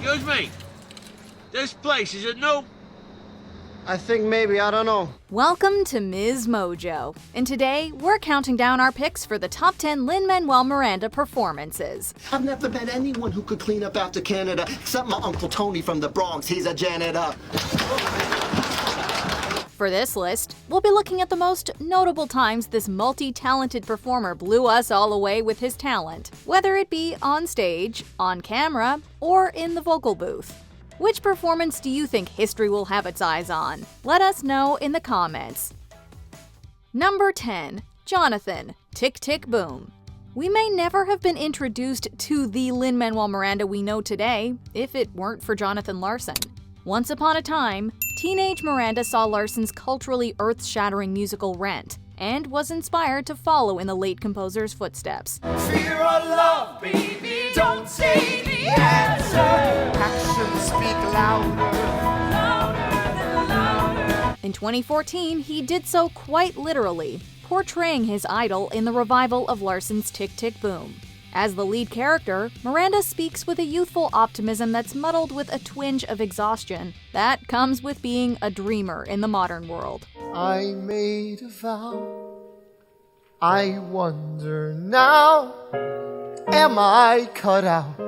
Excuse me. This place, is it new? I think maybe, I don't know. Welcome to MsMojo, and today we're counting down our picks for the top 10 Lin-Manuel Miranda performances. I've never met anyone who could clean up after Canada, except my Uncle Tony from the Bronx. He's a janitor. For this list, we'll be looking at the most notable times this multi-talented performer blew us all away with his talent, whether it be on stage, on camera, or in the vocal booth. Which performance do you think history will have its eyes on? Let us know in the comments. Number 10. Jonathan, Tick Tick Boom. We may never have been introduced to the Lin-Manuel Miranda we know today if it weren't for Jonathan Larson. Once upon a time, teenage Miranda saw Larson's culturally earth-shattering musical Rent and was inspired to follow in the late composer's footsteps. Fear or love, baby, don't say the answer. Actions speak louder, louder than louder. In 2014, he did so quite literally, portraying his idol in the revival of Larson's Tick Tick Boom. As the lead character, Miranda speaks with a youthful optimism that's muddled with a twinge of exhaustion that comes with being a dreamer in the modern world. I made a vow. I wonder now, am I cut out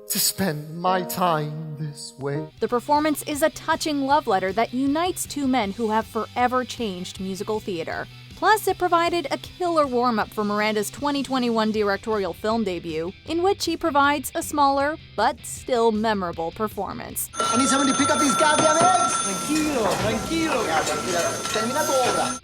to spend my time this way? The performance is a touching love letter that unites two men who have forever changed musical theater. Plus, it provided a killer warm-up for Miranda's 2021 directorial film debut, in which he provides a smaller, but still memorable performance. I need somebody to pick up these goddamn eggs! Tranquilo.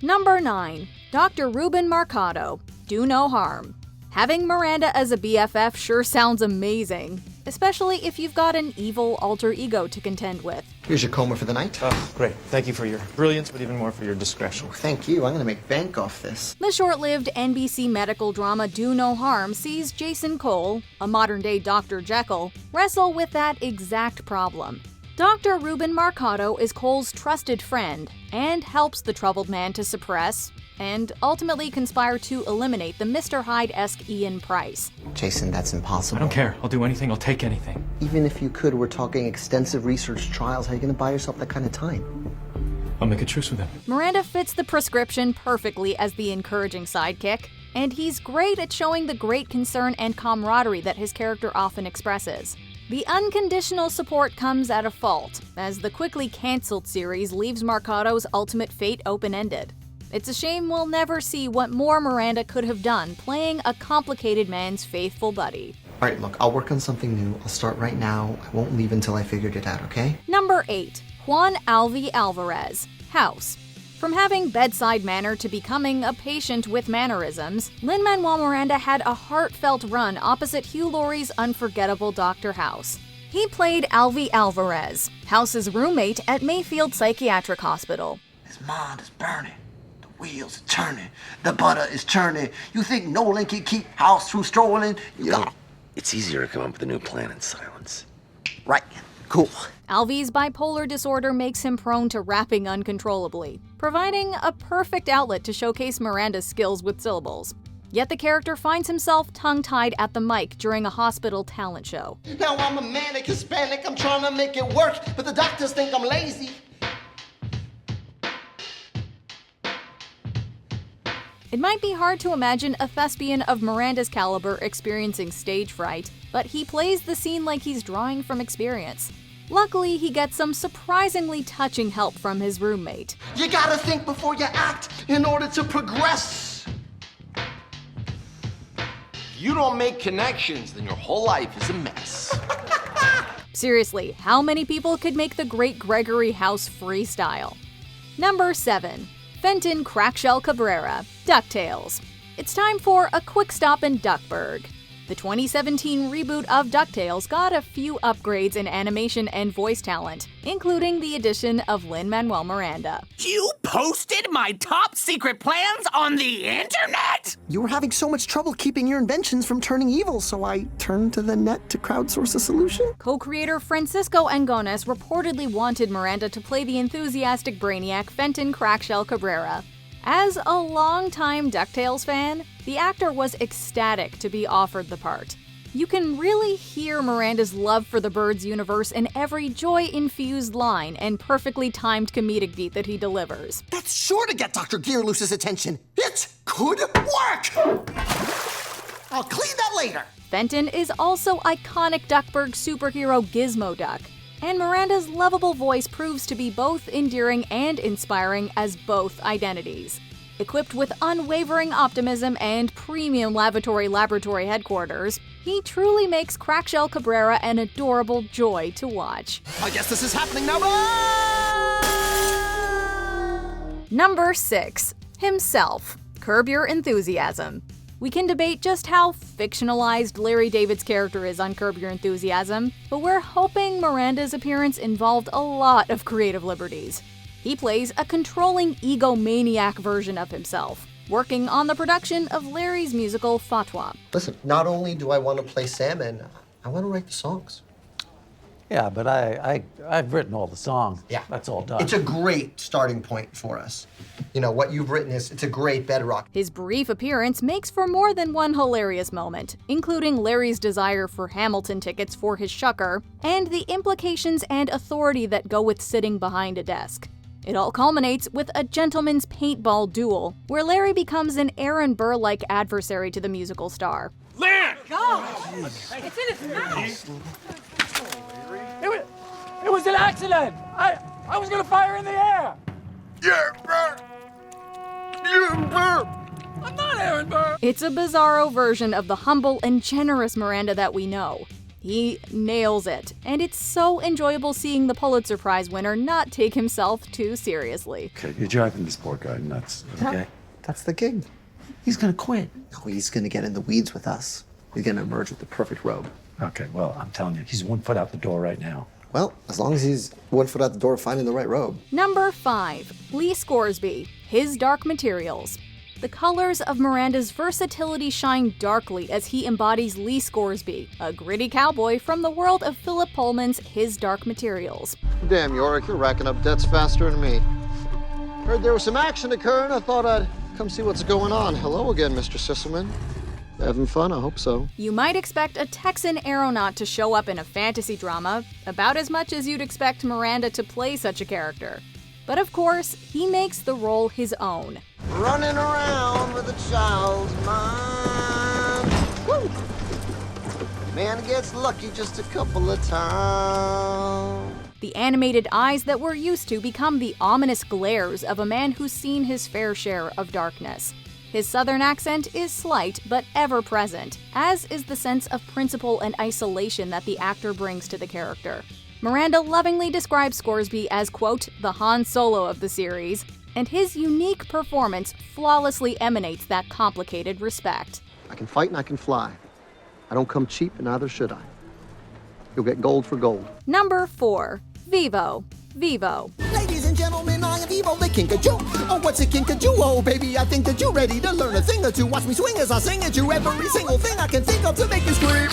Number 9. Dr. Ruben Mercado, Do No Harm. Having Miranda as a BFF sure sounds amazing, especially if you've got an evil alter ego to contend with. Here's your coma for the night. Oh, great. Thank you for your brilliance, but even more for your discretion. Thank you. I'm gonna make bank off this. The short-lived NBC medical drama Do No Harm sees Jason Cole, a modern-day Dr. Jekyll, wrestle with that exact problem. Dr. Ruben Mercado is Cole's trusted friend and helps the troubled man to suppress and ultimately conspire to eliminate the Mr. Hyde-esque Ian Price. Jason, that's impossible. I don't care. I'll do anything. I'll take anything. Even if you could, we're talking extensive research trials. How are you gonna buy yourself that kind of time? I'll make a truce with him. Miranda fits the prescription perfectly as the encouraging sidekick, and he's great at showing the great concern and camaraderie that his character often expresses. The unconditional support comes at a fault, as the quickly cancelled series leaves Mercado's ultimate fate open-ended. It's a shame we'll never see what more Miranda could have done playing a complicated man's faithful buddy. All right, look, I'll work on something new. I'll start right now. I won't leave until I figured it out, okay? Number 8. Juan Alvi Alvarez, House. From having bedside manner to becoming a patient with mannerisms, Lin-Manuel Miranda had a heartfelt run opposite Hugh Laurie's unforgettable Dr. House. He played Alvi Alvarez, House's roommate at Mayfield Psychiatric Hospital. His mind is burning. The wheels are turning. The butter is churning. You think Nolan can keep House from strolling? It's easier to come up with a new plan in silence. Right. Cool. Alvi's bipolar disorder makes him prone to rapping uncontrollably, providing a perfect outlet to showcase Miranda's skills with syllables. Yet the character finds himself tongue-tied at the mic during a hospital talent show. Now I'm a manic Hispanic. I'm trying to make it work, but the doctors think I'm lazy. It might be hard to imagine a thespian of Miranda's caliber experiencing stage fright, but he plays the scene like he's drawing from experience. Luckily, he gets some surprisingly touching help from his roommate. You gotta think before you act in order to progress. If you don't make connections, then your whole life is a mess. Seriously, how many people could make the great Gregory House freestyle? Number 7. Fenton Crackshell Cabrera, DuckTales. It's time for a quick stop in Duckburg. The 2017 reboot of DuckTales got a few upgrades in animation and voice talent, including the addition of Lin-Manuel Miranda. You posted my top secret plans on the internet? You were having so much trouble keeping your inventions from turning evil, so I turned to the net to crowdsource a solution. Co-creator Francisco Angones reportedly wanted Miranda to play the enthusiastic brainiac Fenton Crackshell Cabrera. As a longtime DuckTales fan, the actor was ecstatic to be offered the part. You can really hear Miranda's love for the Birds universe in every joy-infused line and perfectly timed comedic beat that he delivers. That's sure to get Dr. Gearloose's attention. It could work! I'll clean that later. Fenton is also iconic Duckburg superhero Gizmo Duck, and Miranda's lovable voice proves to be both endearing and inspiring as both identities. Equipped with unwavering optimism and premium laboratory headquarters, he truly makes Crackshell Cabrera an adorable joy to watch. I guess this is happening now. Number 6. Himself. Curb Your Enthusiasm. We can debate just how fictionalized Larry David's character is on Curb Your Enthusiasm, but we're hoping Miranda's appearance involved a lot of creative liberties. He plays a controlling egomaniac version of himself, working on the production of Larry's musical Fatwa. Listen, not only do I want to play Salmon, I want to write the songs. Yeah, but I've written all the songs. Yeah. That's all done. It's a great starting point for us. You know, what you've written it's a great bedrock. His brief appearance makes for more than one hilarious moment, including Larry's desire for Hamilton tickets for his shucker, and the implications and authority that go with sitting behind a desk. It all culminates with a gentleman's paintball duel, where Larry becomes an Aaron Burr-like adversary to the musical star. Lin! It's in his mouth! It was an accident! I was gonna fire in the air! I'm not Aaron Burr! It's a bizarro version of the humble and generous Miranda that we know. He nails it, and it's so enjoyable seeing the Pulitzer Prize winner not take himself too seriously. Okay, you're driving this poor guy nuts, okay? That's the gig. He's gonna quit. No, he's going to get in the weeds with us. He's going to emerge with the perfect robe. Okay, well, I'm telling you, he's 1 foot out the door right now. Well, as long as he's 1 foot out the door finding the right robe. Number 5. Lee Scoresby. His Dark Materials. The colors of Miranda's versatility shine darkly as he embodies Lee Scoresby, a gritty cowboy from the world of Philip Pullman's His Dark Materials. Damn, Yorick, you're racking up debts faster than me. Heard there was some action occurring. I thought I'd come see what's going on. Hello again, Mr. Sisselman. Having fun? I hope so. You might expect a Texan aeronaut to show up in a fantasy drama, about as much as you'd expect Miranda to play such a character. But of course, he makes the role his own. Running around with a child's mind. Woo! Man gets lucky just a couple of times. The animated eyes that we're used to become the ominous glares of a man who's seen his fair share of darkness. His southern accent is slight but ever present, as is the sense of principle and isolation that the actor brings to the character. Miranda lovingly describes Scoresby as, quote, the Han Solo of the series, and his unique performance flawlessly emanates that complicated respect. I can fight and I can fly. I don't come cheap, and neither should I. You'll get gold for gold. Number 4. Vivo. Vivo. Ladies and gentlemen, I am Vivo the Kinkajou. Oh, what's a Kinkajou? Oh, baby, I think that you're ready to learn a thing or two. Watch me swing as I sing at you every single thing I can think of to make you scream.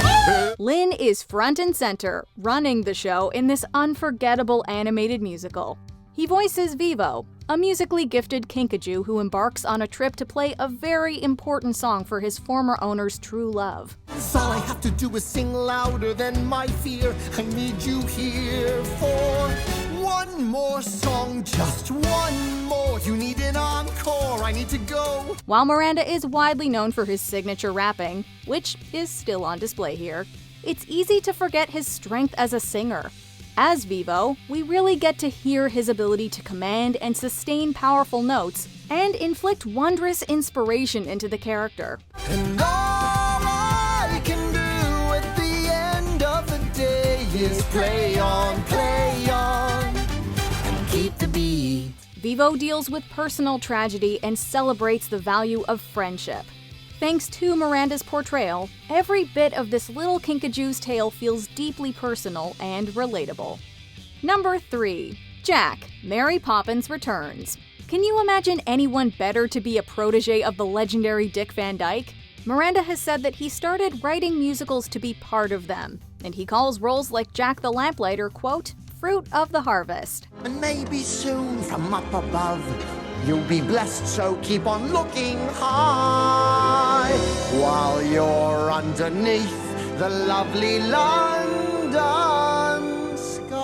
Lin is front and center, running the show in this unforgettable animated musical. He voices Vivo, a musically gifted kinkajou who embarks on a trip to play a very important song for his former owner's true love. So all I have to do is sing louder than my fear. I need you here for one more song, just one more. You need an encore, I need to go. While Miranda is widely known for his signature rapping, which is still on display here, it's easy to forget his strength as a singer. As Vivo, we really get to hear his ability to command and sustain powerful notes and inflict wondrous inspiration into the character. And all I can do at the end of the day is play on, and keep the beat. Vivo deals with personal tragedy and celebrates the value of friendship. Thanks to Miranda's portrayal, every bit of this little kinkajou's tale feels deeply personal and relatable. Number 3. Jack, Mary Poppins Returns. Can you imagine anyone better to be a protege of the legendary Dick Van Dyke? Miranda has said that he started writing musicals to be part of them, and he calls roles like Jack the Lamplighter, quote, fruit of the harvest. And maybe soon from up above, you'll be blessed, so keep on looking high. While you're underneath, the lovely London sky.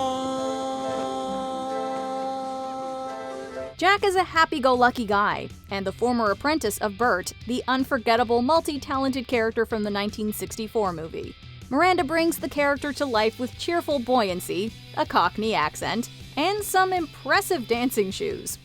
Jack is a happy-go-lucky guy, and the former apprentice of Bert, the unforgettable, multi-talented character from the 1964 movie. Miranda brings the character to life with cheerful buoyancy, a Cockney accent, and some impressive dancing shoes.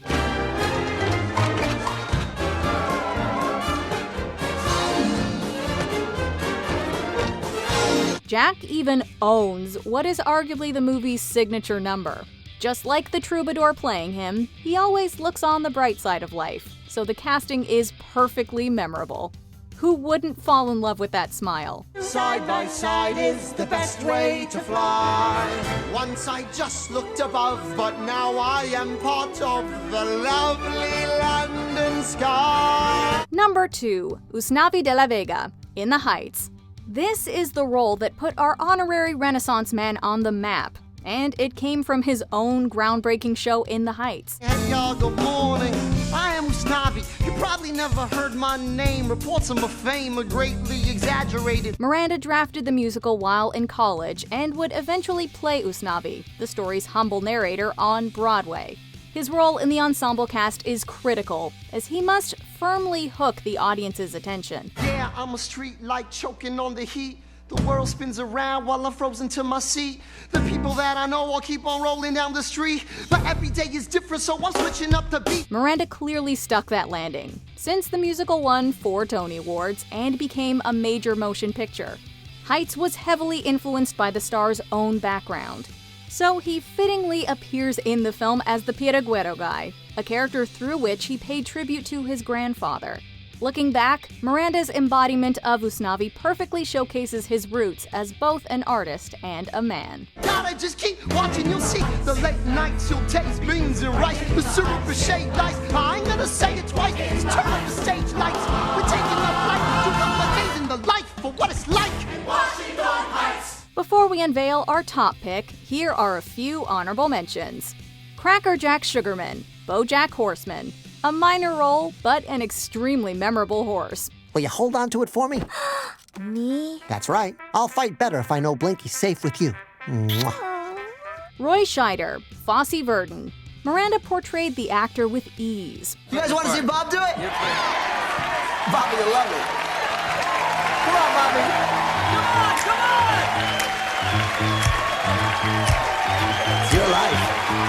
Jack even owns what is arguably the movie's signature number. Just like the troubadour playing him, he always looks on the bright side of life, so the casting is perfectly memorable. Who wouldn't fall in love with that smile? Side by side is the best way to fly. Once I just looked above, but now I am part of the lovely London sky. Number 2. Usnavi de la Vega, In the Heights. This is the role that put our honorary Renaissance man on the map, and it came from his own groundbreaking show In the Heights. Hey y'all, good morning. I am Usnavi. You probably never heard my name. Reports of my fame are greatly exaggerated. Miranda drafted the musical while in college and would eventually play Usnavi, the story's humble narrator, on Broadway. His role in the ensemble cast is critical, as he must firmly hook the audience's attention. Yeah, I'm a street light choking on the heat. The world spins around while I'm frozen to my seat. The people that I know all keep on rolling down the street. But every day is different, so I'm switching up the beat. Miranda clearly stuck that landing, since the musical won 4 Tony Awards and became a major motion picture. Heights was heavily influenced by the star's own background. So he fittingly appears in the film as the Piragüero guy, a character through which he paid tribute to his grandfather. Looking back, Miranda's embodiment of Usnavi perfectly showcases his roots as both an artist and a man. Gotta just keep watching, you'll see the late nights, you'll taste beans and rice, the syrup and shade lights. I ain't gonna say it twice, just turn up the stage lights. We're taking the flight to the the life for what it's like in Washington Heights. Before we unveil our top pick, here are a few honorable mentions. Cracker Jack Sugarman, BoJack Horseman. A minor role, but an extremely memorable horse. Will you hold on to it for me? Me? That's right. I'll fight better if I know Blinky's safe with you. Mwah. Roy Scheider, Fosse Verdon. Miranda portrayed the actor with ease. You guys want to see Bob do it? Bobby, you love it. Come on, Bobby. Come on, come on! It's your life.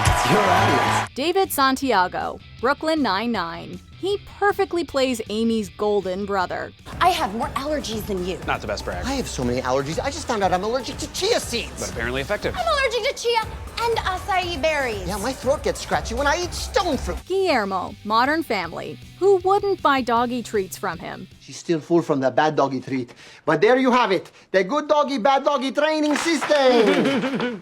It's your audience. David Santiago, Brooklyn Nine-Nine. He perfectly plays Amy's golden brother. I have more allergies than you. Not the best brag, I have so many allergies. I just found out I'm allergic to chia seeds. but apparently effective. I'm allergic to chia and acai berries. Yeah, my throat gets scratchy when I eat stone fruit. Guillermo, Modern Family. Who wouldn't buy doggy treats from him? She's still full from the bad doggy treat. But there you have it, the good doggy, bad doggy training system.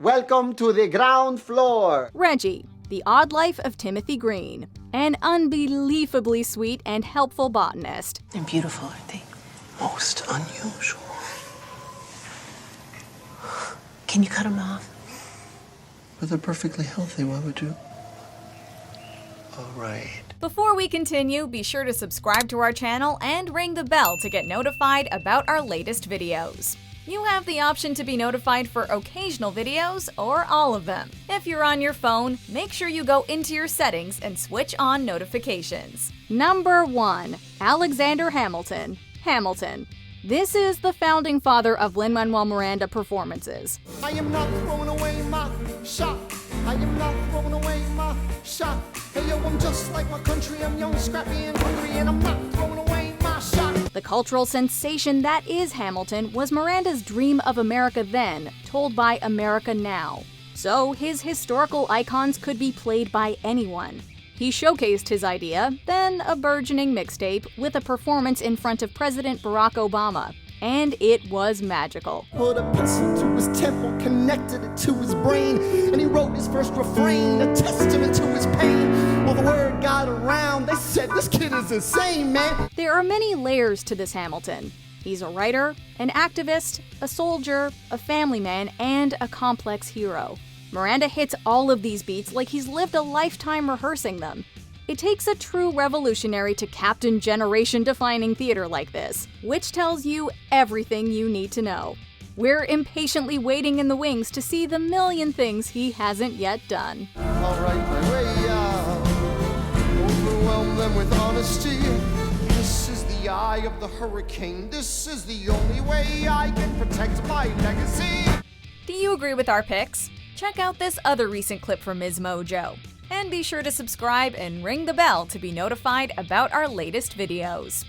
Welcome to the ground floor. Reggie, The Odd Life of Timothy Green. An unbelievably sweet and helpful botanist. They're beautiful, aren't they? Most unusual. Can you cut them off? But they're perfectly healthy, why would you? All right. Before we continue, be sure to subscribe to our channel and ring the bell to get notified about our latest videos. You have the option to be notified for occasional videos or all of them. If you're on your phone, make sure you go into your settings and switch on notifications. Number 1. Alexander Hamilton. Hamilton. This is the founding father of Lin-Manuel Miranda performances. I am not throwing away my shot. I am not throwing away my shot. Hey yo, I'm just like my country. I'm young, scrappy, and hungry, and I'm not throwing away my shot. The cultural sensation that is Hamilton was Miranda's dream of America then, told by America now. So his historical icons could be played by anyone. He showcased his idea, then a burgeoning mixtape, with a performance in front of President Barack Obama. And it was magical. Put a pencil to his temple, connected it to his brain, and he wrote his first refrain, a testament to his pain. Well, the word got around, they said this kid is insane, man. There are many layers to this Hamilton. He's a writer, an activist, a soldier, a family man, and a complex hero. Miranda hits all of these beats like he's lived a lifetime rehearsing them. It takes a true revolutionary to captain generation-defining theater like this, which tells you everything you need to know. We're impatiently waiting in the wings to see the million things he hasn't yet done. I'll write my way out, overwhelm them with honesty. This is the eye of the hurricane. This is the only way I can protect my legacy. Do you agree with our picks? Check out this other recent clip from MsMojo. And be sure to subscribe and ring the bell to be notified about our latest videos.